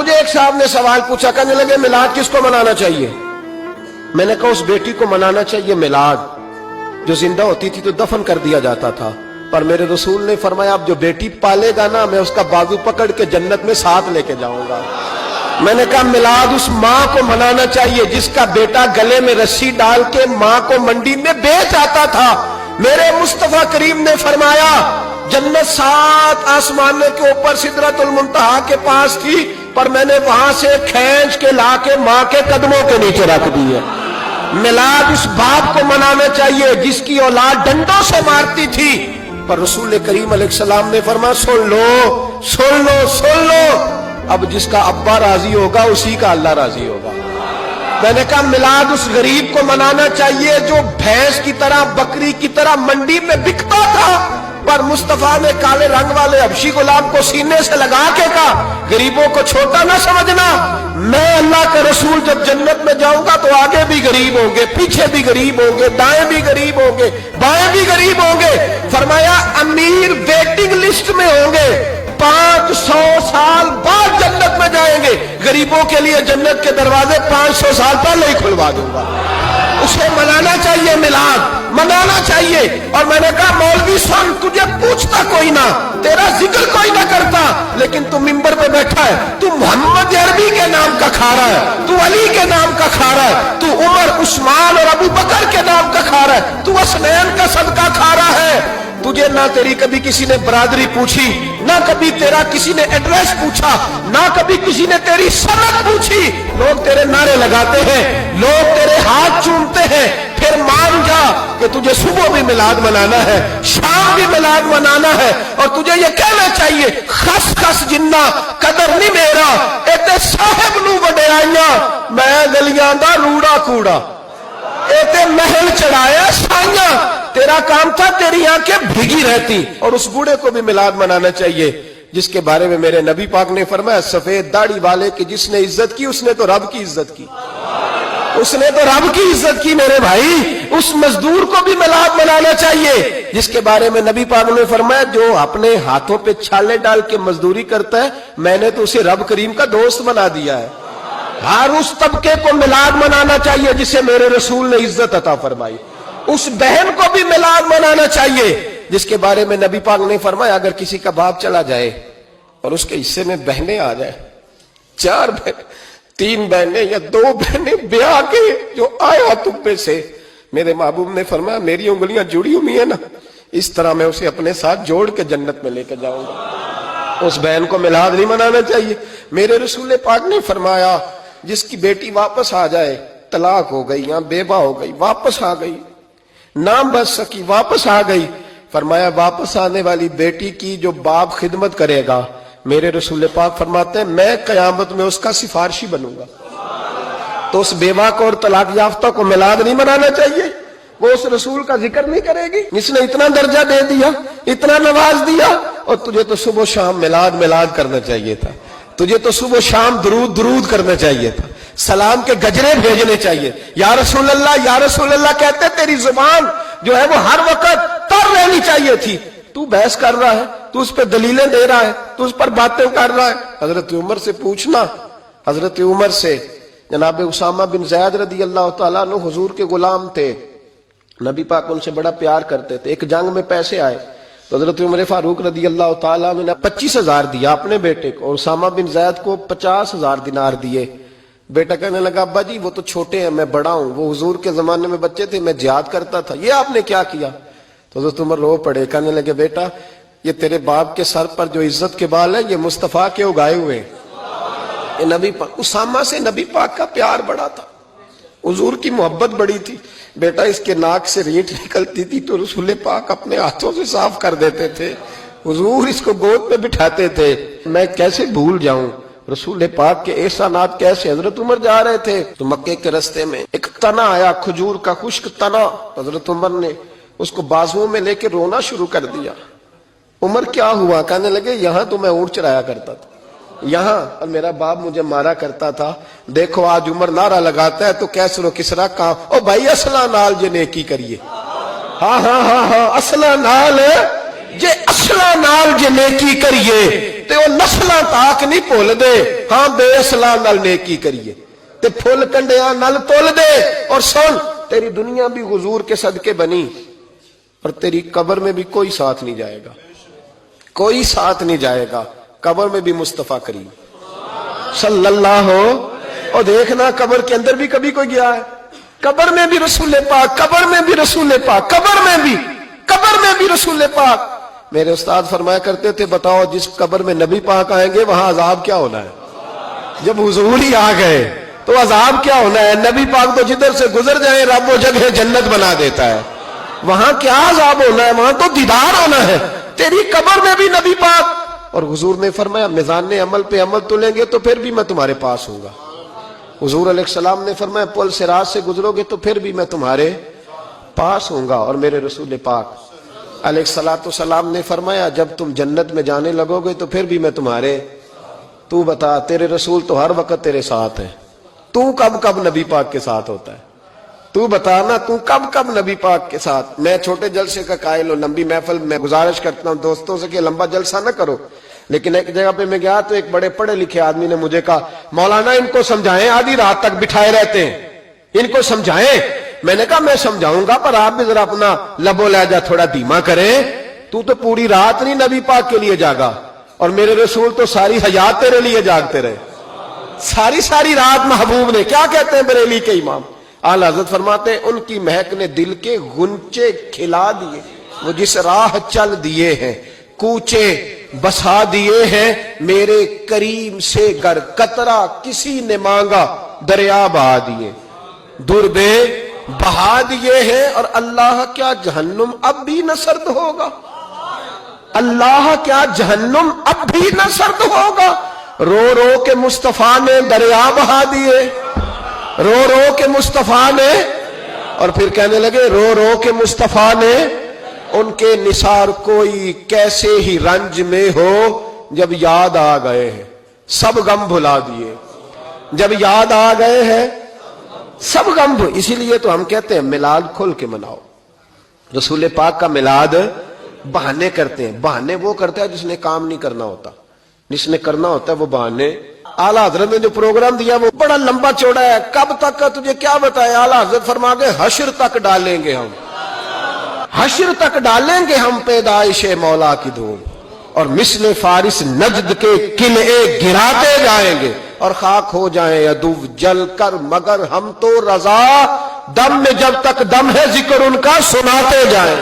مجھے ایک صاحب نے سوال پوچھا، کہنے لگے میلاد کس کو منانا چاہیے؟ میں نے کہا اس بیٹی کو منانا چاہیے میلاد جو زندہ ہوتی تھی تو دفن کر دیا جاتا تھا، پر میرے رسول نے فرمایا اب جو بیٹی پالے گا نا میں اس کا بازو پکڑ کے جنت میں ساتھ لے کے جاؤں گا۔ میں نے کہا میلاد اس ماں کو منانا چاہیے جس کا بیٹا گلے میں رسی ڈال کے ماں کو منڈی میں بیچ آتا تھا۔ میرے مصطفیٰ کریم نے فرمایا جنت 7 آسمانوں کے اوپر سدرۃ المنتہا کے پاس تھی، پر میں نے وہاں سے کھینچ کے لا کے ماں کے قدموں کے نیچے رکھ دی ہے۔ میلاد اس باپ کو منانا چاہیے جس کی اولاد ڈنڈوں سے مارتی تھی، پر رسول کریم علیہ السلام نے فرمایا سن لو سن لو سن لو، اب جس کا ابا راضی ہوگا اسی کا اللہ راضی ہوگا۔ میں نے کہا میلاد اس غریب کو منانا چاہیے جو بھینس کی طرح بکری کی طرح منڈی میں بکتا تھا، پر مصطفیٰ نے کالے رنگ والے حبشی غلام کو سینے سے لگا کے کہا غریبوں کو چھوٹا نہ سمجھنا، میں اللہ کے رسول جب جنت میں جاؤں گا تو آگے بھی غریب ہوں گے، پیچھے بھی غریب ہوں گے، دائیں بھی غریب ہوں گے، بائیں بھی غریب ہوں گے۔ فرمایا امیر ویٹنگ لسٹ میں ہوں گے، 500 سال بعد جنت میں جائیں گے، غریبوں کے لیے جنت کے دروازے 500 سال پہلے ہی کھلوا دوں گا۔ اسے منانا چاہیے، میلاد منانا چاہیے۔ اور میں نے کہا مولوی سن تجھے پوچھتا کوئی نہ، تیرا ذکر کوئی نہ کرتا، لیکن تو ممبر پہ بیٹھا ہے، تو محمد عربی کے نام کا کھا رہا ہے، تو علی کے نام کا کھا رہا ہے، تو عمر عثمان اور ابو بکر کے نام کا کھا رہا ہے، تو حسنین کا صدقہ کھا رہا ہے۔ تجھے نہ تیری کبھی کسی نے برادری پوچھی، نہ کبھی تیرا کسی نے ایڈریس پوچھا، نہ کبھی کسی نے تیری سند پوچھی۔ لوگ تیرے نعرے لگاتے ہیں، لوگ تیرے ہاتھ چومتے ہیں، پھر مان جا کہ تجھے صبح بھی میلاد منانا ہے، شام بھی میلاد منانا ہے، اور تجھے یہ کہنا چاہیے خس خس جنہ قدر نہیں میرا ایتے صاحب نو وڈیائیاں میں گلیاں دا روڑا کوڑا، ایتے محل چڑھایا سائیاں، تیرا کام تھا تیری آنکھیں بھیگی رہتی۔ اور اس بوڑھے کو بھی میلاد منانا چاہیے جس کے بارے میں میرے نبی پاک نے فرمایا سفید داڑھی والے کی جس نے عزت کی اس نے تو رب کی عزت کی، اس نے تو رب کی عزت کی میرے بھائی۔ اس مزدور کو بھی میلاد منانا چاہیے جس کے بارے میں نبی پاک نے فرمایا جو اپنے ہاتھوں پہ چھالے ڈال کے مزدوری کرتا ہے میں نے تو اسے رب کریم کا دوست بنا دیا ہے۔ ہر اس طبقے کو میلاد منانا چاہیے جسے میرے رسول نے عزت عطا فرمائی۔ اس بہن کو بھی میلاد منانا چاہیے جس کے بارے میں نبی پاک نے فرمایا اگر کسی کا باپ چلا جائے اور اس کے حصے میں بہنیں آ جائیں، 4 بہن، 3 بہنیں یا 2 بہنیں بیاہ کے جو آیا تم سے، میرے محبوب نے فرمایا میری انگلیاں جڑی ہوئی ہیں نا، اس طرح میں اسے اپنے ساتھ جوڑ کے جنت میں لے کے جاؤں گا۔ اس بہن کو میلاد نہیں منانا چاہیے۔ میرے رسول پاک نے فرمایا جس کی بیٹی واپس آ جائے، طلاق ہو گئی یا بیوہ ہو گئی، واپس آ گئی، نام بچ سکی، واپس آ گئی، فرمایا واپس آنے والی بیٹی کی جو باپ خدمت کرے گا میرے رسول پاک فرماتے ہیں میں قیامت میں اس کا سفارشی بنوں گا۔ تو اس بیوہ کو اور طلاق یافتہ کو میلاد نہیں منانا چاہیے، وہ اس رسول کا ذکر نہیں کرے گی جس نے اتنا درجہ دے دیا، اتنا نواز دیا، اور تجھے تو صبح و شام میلاد کرنا چاہیے تھا، تجھے تو صبح و شام درود کرنا چاہیے تھا، سلام کے گجرے بھیجنے چاہیے۔ یا رسول اللہ کہتے تیری زبان جو ہے وہ ہر وقت تر رہنی چاہیے تھی، تو بحث کر رہا ہے، تو اس پہ دلیلیں دے رہا ہے، تو اس پر باتیں کر رہا ہے۔ حضرت عمر سے پوچھنا، حضرت عمر سے، جناب اسامہ بن زید رضی اللہ تعالیٰ عنہ حضور کے غلام تھے، نبی پاک ان سے بڑا پیار کرتے تھے۔ ایک جنگ میں پیسے آئے تو حضرت عمر فاروق رضی اللہ تعالیٰ عنہ نے 25,000 دیا اپنے بیٹے کو، اور اسامہ بن زید کو 50,000 دینار دیے۔ بیٹا کہنے لگا ابا جی وہ تو چھوٹے ہیں، میں بڑا ہوں، وہ حضور کے زمانے میں بچے تھے، میں جہاد کرتا تھا، یہ آپ نے کیا کیا؟ تو حضرت عمر رو پڑے، کہنے لگے بیٹا یہ تیرے باپ کے سر پر جو عزت کے بال ہیں یہ مصطفیٰ کے اگائے ہوئے ہیں۔ یہ نبی پاک، اسامہ سے نبی پاک کا پیار بڑا تھا، حضور کی محبت بڑی تھی۔ بیٹا اس کے ناک سے ریٹ نکلتی تھی تو رسول پاک اپنے ہاتھوں سے صاف کر دیتے تھے، حضور اس کو گود پہ بٹھاتے تھے۔ میں کیسے بھول جاؤں رسول پاک کے احسانات کیسے۔ حضرت عمر جا رہے تھے تو مکے کے رستے میں ایک تنا آیا، کھجور کا خشک تنا، حضرت عمر نے اس کو بازوؤں میں لے کے رونا شروع کر دیا۔ عمر کیا ہوا؟ کہنے لگے یہاں تو میں اونٹ چرایا کرتا تھا، یہاں، اور میرا باپ مجھے مارا کرتا تھا، دیکھو آج عمر نعرہ لگاتا ہے تو کیسر و کسرا کام، او بھائی اصلہ نال جے نیکی کریے، ہاں اصلہ نال جے، اصلہ نال جے نیکی کریے، تے وہ نسلاں تاک نہیں بھول دے ہاں بے اصلاں نال نیکی کریے تے پھل کنڈیاں نال تول دے. اور سن تیری دنیا بھی حضور کے صدقے بنی اور تیری قبر میں بھی کوئی ساتھ نہیں جائے گا, کوئی ساتھ نہیں جائے گا. قبر میں بھی مصطفیٰ کریم صلی اللہ ہو. اور دیکھنا قبر کے اندر بھی کبھی کوئی گیا ہے؟ قبر میں بھی رسول پاک, قبر میں بھی رسول پاک, قبر میں بھی رسول پاک. میرے استاد فرمایا کرتے تھے بتاؤ جس قبر میں نبی پاک آئیں گے وہاں عذاب کیا ہونا ہے؟ جب حضور ہی آ گئے تو عذاب کیا ہونا ہے؟ نبی پاک تو جدھر سے گزر جائیں رب وہ جگہ جنت بنا دیتا ہے. وہاں کیا عذاب ہونا ہے؟ وہاں تو دیدار ہونا ہے. تیری قبر میں بھی نبی پاک. اور حضور نے فرمایا میزان عمل پہ عمل تولیں گے تو پھر بھی میں تمہارے پاس ہوں گا. حضور علیہ السلام نے فرمایا پل صراط سے گزرو گے تو پھر بھی میں تمہارے پاس ہوں گا. اور میرے رسول پاک علیہ الصلوۃ والسلام نے فرمایا جب تم جنت میں جانے لگو گے تو پھر بھی میں تمہارے. تو بتا تیرے رسول تو ہر وقت تیرے ساتھ ہے, تو کب کب نبی پاک کے ساتھ ہوتا ہے؟ تو بتانا تو کب کب نبی پاک کے ساتھ؟ میں چھوٹے جلسے کا قائل ہوں, لمبی محفل میں گزارش کرتا ہوں دوستوں سے کہ لمبا جلسہ نہ کرو. لیکن ایک جگہ پہ میں گیا تو ایک بڑے پڑھے لکھے آدمی نے مجھے کہا مولانا ان کو سمجھائیں, آدھی رات تک بٹھائے رہتے ہیں, ان کو سمجھائیں. میں نے کہا میں سمجھاؤں گا پر آپ بھی ذرا اپنا لب و لہجہ تھوڑا دھیما کریں. تو پوری رات نہیں نبی پاک کے لیے جاگا اور میرے رسول تو ساری حیات تیرے لیے جاگتے رہے, ساری رات. محبوب نے کیا کہتے ہیں بریلی کے امام اعلی حضرت فرماتے ہیں ان کی مہک نے دل کے غنچے کھلا دیے, وہ جس راہ چل دیے ہیں کوچے بسا دیے ہیں, میرے کریم سے گر قطرہ کسی نے مانگا دریا بہا دیے, دربے بہا دیے ہیں. اور اللہ کیا جہنم اب بھی نہ سرد ہوگا؟ اللہ کیا جہنم اب بھی نہ سرد ہوگا؟ رو رو کے مصطفیٰ نے دریا بہا دیے, رو رو کے مصطفیٰ نے. اور پھر کہنے لگے رو رو کے مصطفیٰ نے ان کے نثار کوئی کیسے ہی رنج میں ہو جب یاد آ گئے ہیں سب غم بھلا دیے, جب یاد آ گئے ہیں سب غم. اسی لیے تو ہم کہتے ہیں میلاد کھل کے مناؤ. رسول پاک کا میلاد بہانے کرتے ہیں, بہانے وہ کرتا ہے جس نے کام نہیں کرنا ہوتا, جس نے کرنا ہوتا ہے وہ بہانے. اعلیٰ حضرت نے جو پروگرام دیا وہ بڑا لمبا چوڑا ہے, کب تک کا تجھے کیا بتایا. اعلیٰ حضرت فرما گئے حشر تک ڈالیں گے ہم, حشر تک ڈالیں گے ہم پیدائش مولا کی دھوم, اور مثل فارس نجد کے قلعے گراتے جائیں گے اور خاک ہو جائیں عدو جل کر, مگر ہم تو رضا دم میں جب تک دم ہے ذکر ان کا سناتے جائیں.